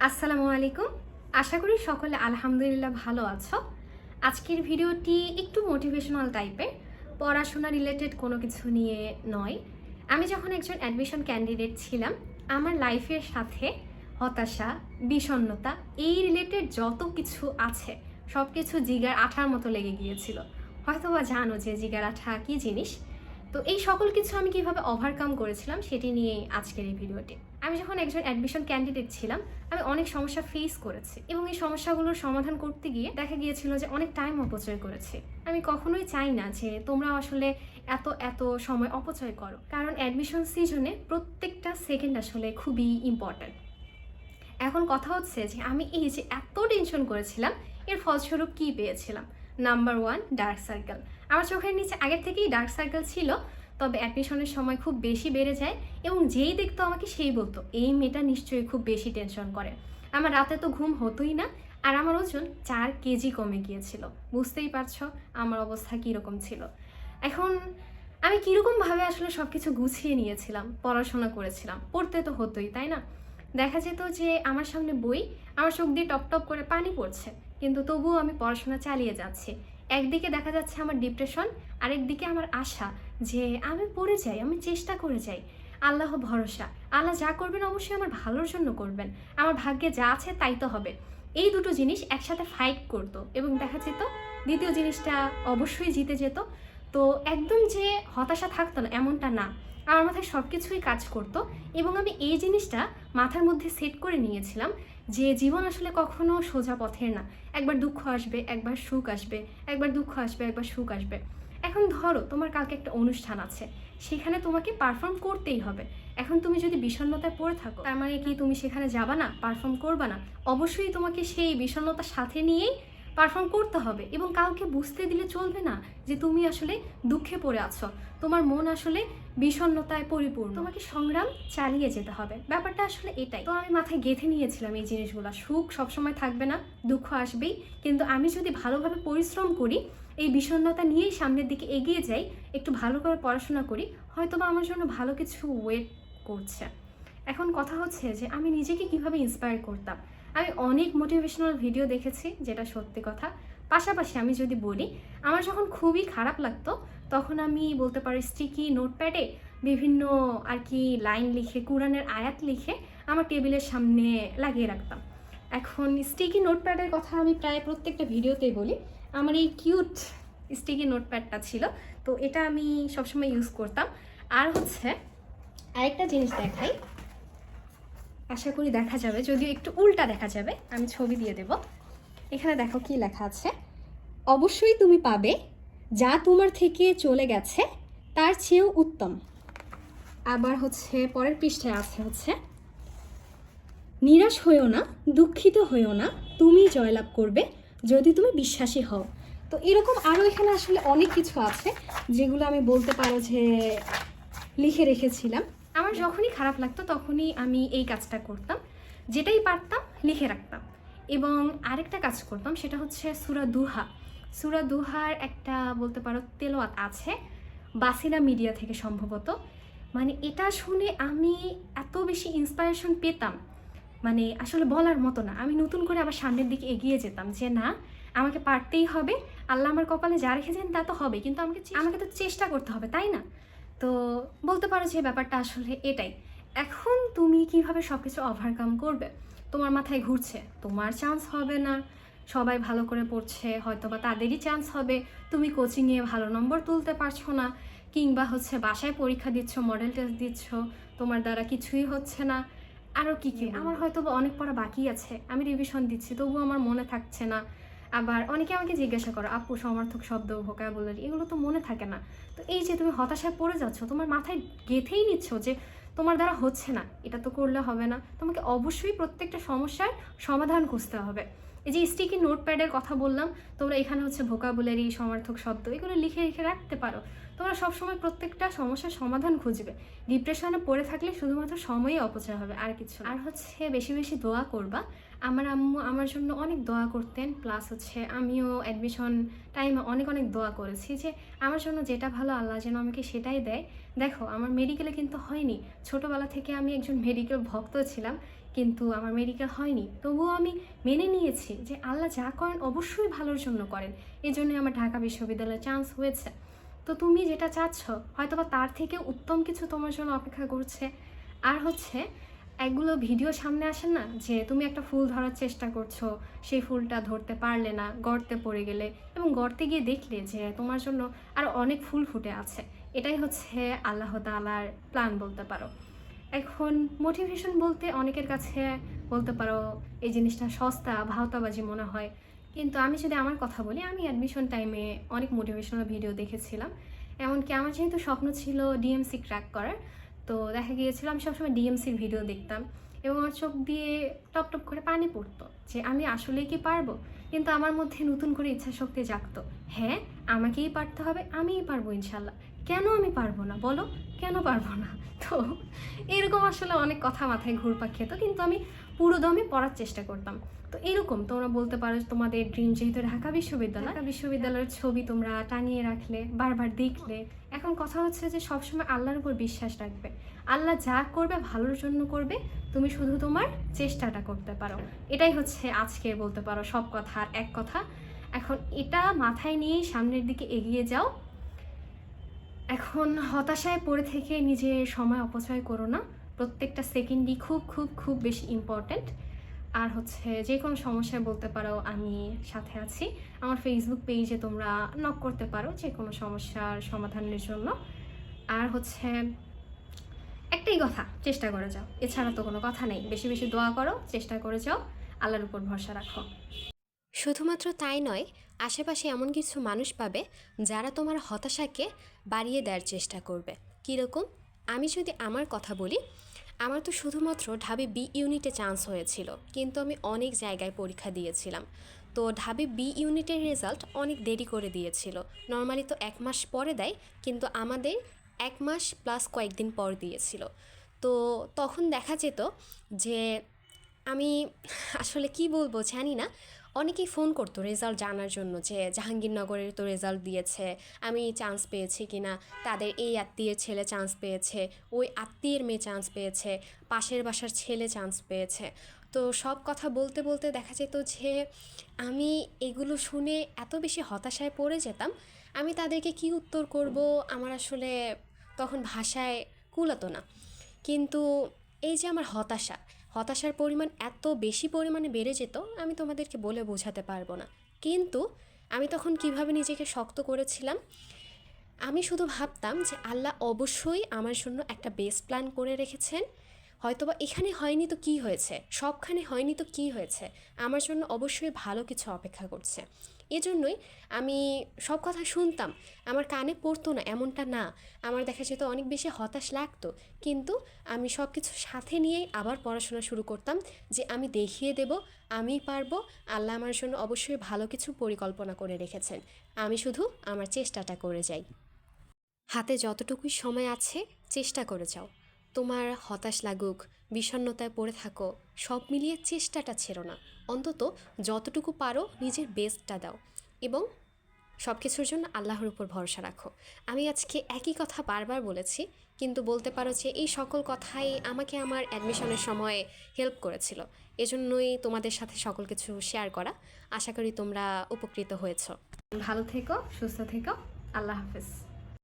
আসসালামু আলাইকুম। আশা করি সকলে আলহামদুলিল্লাহ ভালো আছো। আজকের ভিডিওটি একটু মোটিভেশনাল টাইপের, পড়াশোনা রিলেটেড কোনো কিছু নিয়ে নয়। আমি যখন একজন অ্যাডমিশন ক্যান্ডিডেট ছিলাম, আমার লাইফের সাথে হতাশা, বিষণ্ণতা এই রিলেটেড যত কিছু আছে সব কিছু জিগার আঠার মতো লেগে গিয়েছিল। হয়তোবা জানো যে জিগার আঠা কী জিনিস। তো এই সকল কিছু আমি কিভাবে ওভারকাম করেছিলাম সেটি নিয়েই আজকের এই ভিডিওটি। আমি যখন একজন অ্যাডমিশন ক্যান্ডিডেট ছিলাম, আমি অনেক সমস্যা ফেস করেছি এবং এই সমস্যাগুলোর সমাধান করতে গিয়ে দেখা গিয়েছিল যে অনেক টাইম অপচয় করেছি। আমি কখনোই চাই না যে তোমরা আসলে এত এত সময় অপচয় করো, কারণ অ্যাডমিশন সিজনে প্রত্যেকটা সেকেন্ড আসলে খুবই ইম্পর্ট্যান্ট। এখন কথা হচ্ছে যে আমি এই যে এত টেনশন করেছিলাম, এর ফলস্বরূপ কী পেয়েছিলাম? Number 1, dark circle. আমার চোখের নিচে আগের থেকেই ডার্ক সার্কেল ছিল, তবে অ্যাডমিশনের সময় খুব বেশি বেড়ে যায় এবং যেই দেখতো আমাকে সেই বলতো এই মেয়েটা নিশ্চয়ই খুব বেশি টেনশন করে। আমার রাতে তো ঘুম হতোই না, আর আমার ওজন 4 কেজি কমে গিয়েছিল। বুঝতেই পারছো আমার অবস্থা কীরকম ছিল। এখন আমি কীরকমভাবে আসলে সব কিছু গুছিয়ে নিয়েছিলাম, পড়াশোনা করেছিলাম, পড়তে তো হতোই, তাই না? দেখা যেত যে আমার সামনে বই, আমার চোখ দিয়ে টপ টপ করে পানি পড়ছে, কিন্তু তবুও আমি পড়াশোনা চালিয়ে যাচ্ছি। একদিকে দেখা যাচ্ছে আমার ডিপ্রেশন, আরেকদিকে আমার আশা যে আমি পড়ে যাই, আমি চেষ্টা করে যাই। আল্লাহ ভরসা, আল্লাহ যা করবেন অবশ্যই আমার ভালোর জন্য করবেন, আমার ভাগ্যে যা আছে তাই তো হবে। এই দুটো জিনিস একসাথে ফাইট করতো এবং দেখা যেত দ্বিতীয় জিনিসটা অবশ্যই জিতে যেত। তো একদম যে হতাশা থাকতো না এমনটা না, আমার মাথায় সব কিছুই কাজ করতো এবং আমি এই জিনিসটা মাথার মধ্যে সেট করে নিয়েছিলাম যে জীবন আসলে কখনো সোজা পথের না। একবার দুঃখ আসবে, একবার সুখ আসবে, একবার দুঃখ আসবে, একবার সুখ আসবে। এখন ধরো তোমার কালকে একটা অনুষ্ঠান আছে, সেখানে তোমাকে পারফর্ম করতেই হবে। এখন তুমি যদি বিষণ্ণতায় পড়ে থাকো, তার মানে কি তুমি সেখানে যাবা না, পারফর্ম করবা না? অবশ্যই তোমাকে সেই বিষণ্ণতার সাথে নিয়েই পারফর্ম করতে হবে এবং কাউকে বুঝতে দিলে চলবে না যে তুমি আসলে দুঃখে পড়ে আছো, তোমার মন আসলে বিষণ্ণতায় পরিপূর্ণ। তোমাকে সংগ্রাম চালিয়ে যেতে হবে, ব্যাপারটা আসলে এটাই। তো আমি মাথায় গেঁথে নিয়েছিলাম এই জিনিসগুলো। সুখ সবসময় থাকবে না, দুঃখ আসবেই, কিন্তু আমি যদি ভালোভাবে পরিশ্রম করি, এই বিষণ্ণতা নিয়েই সামনের দিকে এগিয়ে যাই, একটু ভালো করে পড়াশোনা করি, হয়তো বা আমার জন্য ভালো কিছু ওয়েট করছে। এখন কথা হচ্ছে যে আমি নিজেকে কিভাবে ইন্সপায়ার করতাম। আমি অনেক মোটিভেশনাল ভিডিও দেখেছি, যেটা সত্যি কথা। পাশাপাশি আমি যদি বলি, আমার যখন খুবই খারাপ লাগতো তখন আমি বলতে পারি স্টিকি নোটপ্যাডে বিভিন্ন আর কি লাইন লিখে, কোরআনের আয়াত লিখে আমার টেবিলের সামনে লাগিয়ে রাখতাম। এখন স্টিকি নোটপ্যাডের কথা আমি প্রায় প্রত্যেকটা ভিডিওতেই বলি। আমার এই কিউট স্টিকি নোটপ্যাডটা ছিল, তো এটা আমি সবসময় ইউজ করতাম। আর হচ্ছে আরেকটা জিনিস দেখাই, আশা করি দেখা যাবে, যদিও একটু উল্টা দেখা যাবে, আমি ছবি দিয়ে দেব। এখানে দেখো কি লেখা আছে, অবশ্যই তুমি পাবে যা তোমার থেকে চলে গেছে তার চেয়েও উত্তম। আবার হচ্ছে পরের পৃষ্ঠায় আছে হচ্ছে, নিরাশ হইও না, দুঃখিত হইও না, তুমি জয়লাভ করবে যদি তুমি বিশ্বাসী হও। তো এরকম আরও এখানে আসলে অনেক কিছু আছে যেগুলো আমি বলতে পারো যে লিখে রেখেছিলাম। আমার যখনই খারাপ লাগতো তখনই আমি এই কাজটা করতাম, যেটাই পারতাম লিখে রাখতাম। এবং আরেকটা কাজ করতাম, সেটা হচ্ছে সূরা দুহা। সূরা দুহার একটা বলতে পারো তেলাওয়াত আছে, বাসিনা মিডিয়া থেকে সম্ভবত। মানে এটা শুনে আমি এত বেশি ইন্সপিরেশন পেতাম, মানে আসলে বলার মতো না। আমি নতুন করে আবার সামনের দিকে এগিয়ে যেতাম যে না, আমাকে পারতেই হবে, আল্লাহ আমার কপালে যা রেখেছেন তা তো হবে, কিন্তু আমাকে তো চেষ্টা করতে হবে, তাই না? তো বলতে পারো যে ব্যাপারটা আসলে এটাই। এখন তুমি কিভাবে সব কিছু ওভারকাম করবে? তোমার মাথায় ঘুরছে তোমার চান্স হবে না, সবাই ভালো করে পড়ছে, হয়তো বা তাদেরই চান্স হবে, তুমি কোচিংয়ে ভালো নম্বর তুলতে পারছো না, কিংবা হচ্ছে বাসায় পরীক্ষা দিচ্ছ, মডেল টেস্ট দিচ্ছ, তোমার দ্বারা কিছুই হচ্ছে না। আরও কী কী, আমার হয়তো বা অনেক পড়া বাকি আছে, আমি রিভিশন দিচ্ছি তবুও আমার মনে থাকছে না। আবার অনেকে আমাকে জিজ্ঞাসা করো, আপু সমার্থক শব্দ, ভোকাবুলারি এগুলো তো মনে থাকে না। তো এই যে তুমি হতাশায় পড়ে যাচ্ছ, তোমার মাথায় গেঁথেই নিচ্ছ যে তোমার দ্বারা হচ্ছে না, এটা তো করলে হবে না, তোমাকে অবশ্যই প্রত্যেকটা সমস্যার সমাধান খুঁজতে হবে। এই যে স্টিকি নোটপ্যাডের কথা বললাম, তোমরা এখানে হচ্ছে ভোকাবুলারি, সমার্থক শব্দ এগুলো লিখে লিখে রাখতে পারো। তোমরা সবসময় প্রত্যেকটা সমস্যার সমাধান খুঁজবে। ডিপ্রেশনে পড়ে থাকলে শুধুমাত্র সময়ই অপচয় হবে, আর কিছু। আর হচ্ছে বেশি বেশি দোয়া করবা। আমার আম্মু আমার জন্য অনেক দোয়া করতেন, প্লাস হচ্ছে আমিও অ্যাডমিশন টাইমে অনেক অনেক দোয়া করেছি যে আমার জন্য যেটা ভালো আল্লাহ যেন আমাকে সেটাই দেয়। দেখো আমার মেডিকেলে কিন্তু হয়নি, ছোটোবেলা থেকে আমি একজন মেডিকেল ভক্ত ছিলাম, কিন্তু আমার মেডিকেল হয়নি, তবুও আমি মেনে নিয়েছি যে আল্লাহ যা করেন অবশ্যই ভালোর জন্য করেন। এই জন্যই আমার ঢাকা বিশ্ববিদ্যালয়ে চান্স হয়েছে। তো তুমি যেটা চাচ্ছ হয়তো বা তার থেকে উত্তম কিছু তোমার জন্য অপেক্ষা করছে। আর হচ্ছে এগুলো ভিডিও সামনে আসে না, যে তুমি একটা ফুল ধরার চেষ্টা করছো, সেই ফুলটা ধরতে পারলে না, গর্তে পড়ে গেলে, এবং গর্তে গিয়ে দেখলে যে তোমার জন্য আর অনেক ফুল ফুটে আছে। এটাই হচ্ছে আল্লাহ তাআলার প্ল্যান বলতে পারো। এখন মোটিভেশন বলতে অনেকের কাছে বলতে পারো এই জিনিসটা সস্তা ভাওতাবাজি মনে হয়, কিন্তু আমি যদি আমার কথা বলি, আমি অ্যাডমিশন টাইমে অনেক মোটিভেশনাল ভিডিও দেখেছিলাম। এমনকি আমার যেহেতু স্বপ্ন ছিল ডিএমসি ক্র্যাক করার, তো দেখা গিয়েছিল আমি সবসময় ডিএমসির ভিডিও দেখতাম এবং আমার চোখ দিয়ে টপ টপ করে পানি পড়তো যে আমি আসলেই কি পারবো। কিন্তু আমার মধ্যে নতুন করে ইচ্ছা শক্তি জাগতো, হ্যাঁ আমাকেই পারতে হবে, আমিই পারবো ইনশাল্লাহ। কেন আমি পারবো না বলো, কেন পারবো না? তো এরকম আসলে অনেক কথা মাথায় ঘুরপাক খেত, কিন্তু আমি পুরো দমে পড়ার চেষ্টা করতাম। তো এরকম তোমরা বলতে পারো তোমাদের ড্রিম যেহেতু ঢাকা বিশ্ববিদ্যালয়ের ছবি তোমরা টানিয়ে রাখলে, বারবার দেখলে। এখন কথা হচ্ছে যে সবসময় আল্লাহর উপর বিশ্বাস রাখবে। আল্লাহ যা করবে ভালোর জন্য করবে, তুমি শুধু তোমার চেষ্টাটা করতে পারো। এটাই হচ্ছে আজকে বলতে পারো সব কথার এক কথা। এখন এটা মাথায় নিয়েই সামনের দিকে এগিয়ে যাও। এখন হতাশায় পড়ে থেকে নিজের সময় অপচয় করো না। প্রত্যেকটা সেকেন্ডই খুব খুব খুব বেশি ইম্পর্ট্যান্ট। আর হচ্ছে যে কোনো সমস্যায় বলতে পারো আমি সাথে আছি। আমার ফেসবুক পেজে তোমরা নক করতে পারো যে কোনো সমস্যার সমাধানের জন্য। আর হচ্ছে একটাই কথা, চেষ্টা করে যাও, এছাড়া তো কোনো কথা নেই। বেশি বেশি দোয়া করো, চেষ্টা করে যাও, আল্লাহর উপর ভরসা রাখো। শুধুমাত্র তাই নয়, আশেপাশে এমন কিছু মানুষ পাবে যারা তোমার হতাশাকে বাড়িয়ে দেওয়ার চেষ্টা করবে। কীরকম? আমি যদি আমার কথা বলি, আমার তো শুধুমাত্র ঢাবি বি ইউনিটে চান্স হয়েছিল, কিন্তু আমি অনেক জায়গায় পরীক্ষা দিয়েছিলাম। তো ঢাবি বি ইউনিটের রেজাল্ট অনেক দেরি করে দিয়েছিল। নর্মালি তো 1 মাস পরে দেয়, কিন্তু আমাদের 1 মাস প্লাস কয়েকদিন পর দিয়েছিল। তো তখন দেখা যেত যে আমি আসলে কি বলবো জানি না, অনেকেই ফোন করতো রেজাল্ট জানার জন্য যে জাহাঙ্গীরনগরের তো রেজাল্ট দিয়েছে, আমি চান্স পেয়েছি কি না, তাদের এই আত্মীয়ের ছেলে চান্স পেয়েছে, ওই আত্মীয়ের মেয়ে চান্স পেয়েছে, পাশের বাসার ছেলে চান্স পেয়েছে। তো সব কথা বলতে বলতে দেখা যেত যে আমি এগুলো শুনে এত বেশি হতাশায় পড়ে যেতাম, আমি তাদেরকে কি উত্তর করব আমার আসলে তখন ভাষায় কুলাতো না। কিন্তু এই যে আমার হতাশার পরিমাণ এত বেশি পরিমাণে বেড়ে যেত, আমি তোমাদেরকে বলে বোঝাতে পারবো না। কিন্তু আমি তখন কিভাবে নিজেকে শক্ত করেছিলাম, আমি শুধু ভাবতাম যে আল্লাহ অবশ্যই আমার জন্য একটা বেস প্ল্যান করে রেখেছেন। হয়তোবা এখানে হয়নি তো কী হয়েছে, সবখানে হয়নি তো কী হয়েছে, আমার জন্য অবশ্যই ভালো কিছু অপেক্ষা করছে। এজন্যই আমি সব কথা শুনতাম, আমার কানে পড়তো না এমনটা না, আমার দেখা যেত অনেক বেশি হতাশ লাগতো, কিন্তু আমি সব কিছু সাথে নিয়েই আবার পড়াশোনা শুরু করতাম যে আমি দেখিয়ে দেব, আমিই পারবো, আল্লাহ আমার জন্য অবশ্যই ভালো কিছু পরিকল্পনা করে রেখেছেন, আমি শুধু আমার চেষ্টাটা করে যাই। হাতে যতটুকুই সময় আছে চেষ্টা করে যাও। তোমার হতাশ লাগুক, বিষণ্ণতায় পড়ে থাকো, সব মিলিয়ে চেষ্টাটা ছেড়ো না। অন্তত যতটুকু পারো নিজের বেস্টটা দাও এবং সব কিছুর জন্য আল্লাহর উপর ভরসা রাখো। আমি আজকে একই কথা বারবার বলেছি, কিন্তু বলতে পারো যে এই সকল কথাই আমাকে আমার অ্যাডমিশনের সময় হেল্প করেছিল। এজন্যই তোমাদের সাথে সকল কিছু শেয়ার করা। আশা করি তোমরা উপকৃত হয়েছো। ভালো থেকো, সুস্থ থেকো, আল্লাহ হাফেজ।